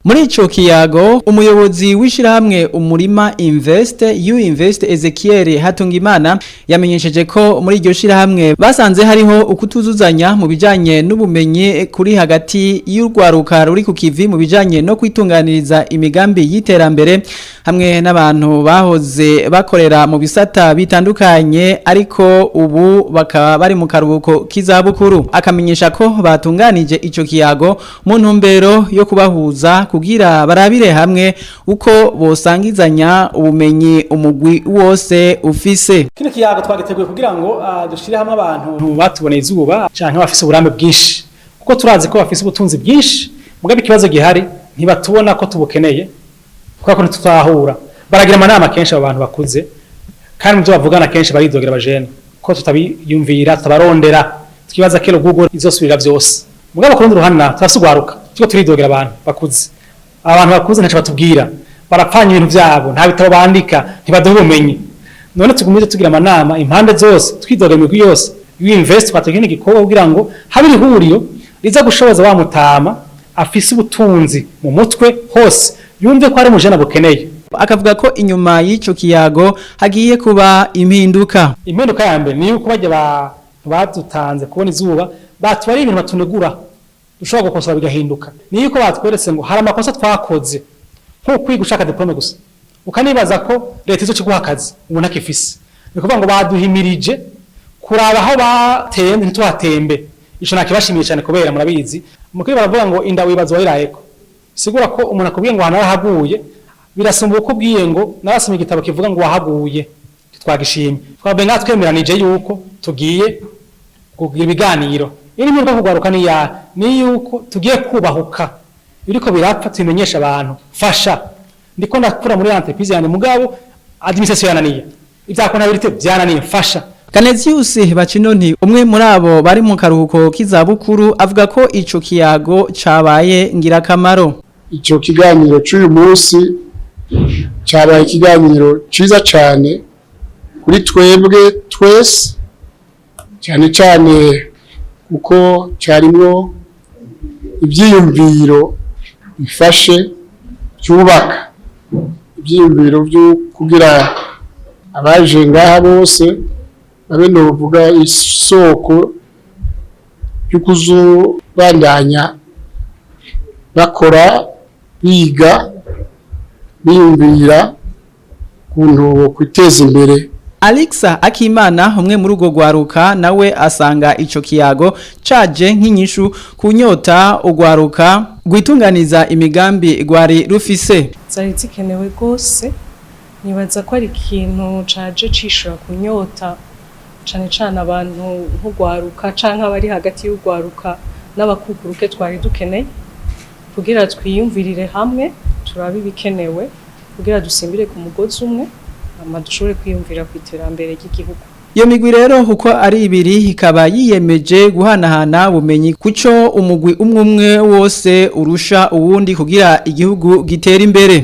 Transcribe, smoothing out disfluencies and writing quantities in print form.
Muri ico kiyago umuyobozi w'ishirahamwe Umurima Invest Invest Ezekiel Hatungimana yamenyesheje ko muri iryo shirahamwe basanze hariho ukutuzuzanya mu bijanye n'ubumenyi kuri hagati y'urwaruka ruri ku kivi mu bijanye no kwitunganiriza imigambi y'iterambere hamwe n'abantu bahoze bakorera mu bisata bitandukanye ariko ubu bakaba bari mu karuhuko k'izabukuru. Akamenyesha ko batunganije ico kiyago mu ntumbero yo kubahuza kugira barabire hamwe uko bosangizanya ubumenyi umugwi wose ufise. Kino kiyago twagiteguye kugira ngo dushire hamwe abantu batuboneye izuba canke bafise uburambe bwinshi kuko turazi ko bafise ubutunzi bwinshi mugabe ikibazo gihari ntibatubona ko tubukeneye kuko ko tutahura baragira amanama kenshi abantu bakuze kandi muvyo bavugana kenshi baridogera abajene ko tutabiyumvira tabarondera tukibaza kero Google izosubira vyose mugabo kurundi ruhana turasugwaruka tuko turidogera abantu bakuze abantu bakuze ntaco batubwira barapfanya ibintu vyabo nta bitabo bandika ntibaduha ubumenyi none tugumize tugira amanama impande zose twidogera imigwi yose Invest twatugene gikorwa kugira ngo habiri huriyo riza gushoboza wa mutama afise ubutunzi mu mutwe hose yumve ko ari mujana bukeneye. Akavuga ko inyuma y'ico kiyago hagiye kuba impinduka ya mbere ni uko bajya badutanze kubona izuba batubari ibintu batunegura dushobora gukosora bigahinduka ni yuko batweretse ngo hari amakosa twakoze nko kwiga ushaka diplome gusa ukanibaza ko leta izo kiguha akazi ubona kifise ni kuvuga ngo baduhimirije kuraba aho batembe ntituhatembe ico nakibashimiye cyane kubera murabizi mukiri baravuga ngo inda wibazo wirayeko sigura ko umuntu akubwiye ngo hanahaguye birasumba uko bwiye ngo narasomye igitabo kivuga ngo wahaguye twagishimye twabe natwe twemeranije yuko tugiye kugira ibiganiro iri mu rwo kugaruka ni yuko tugiye kubahuka biriko birapfa tumenyesha abantu fasha ndiko ndakura muri entreprise yane mugabo administration yananiye ivyakona birite byananiye fasha. Kanezius Bacinoni umwe muri abo bari mu karuhuko k'izabukuru avuga ko ico kiyago cabaye ngirakamaro. Ico kiganiro cy'uyu munsi cyabaye ikiganiro ciza cyane kuri twebwe twese cyane cyane kuko cyarimo ibyiyumviro bifashe byubaka ibyiyumviro byo kugira abaje ngaha bose abe novuga isoko y'ukuzubandanya bakora biga biyumvira kuntu kwiteza imbere. Alexa Akimana umwe muri ugo gwaruka nawe asanga ico kiyago caje nk'inyishu kunyota ugwaruka gwitunganiza imigambi gwari rufise. Zari zikenewe gose nibaza ko ari ikintu caje cishura kunyota cane cane abantu nk'ugwaruka canke abari hagati y'ugwaruka n'abakuguruke twari dukeneye kugira twiyumvirire hamwe turabe ibikenewe kugira dusimbire ku mugozi umwe dushobore kwiyumvira ku iterambere ry'igihugu. Iyo migwi rero uko ari ibiri ikaba yiyemeje guhanahana bumenyi kuco umugwi umwe wose urusha uwundi kugira igihugu gitera imbere.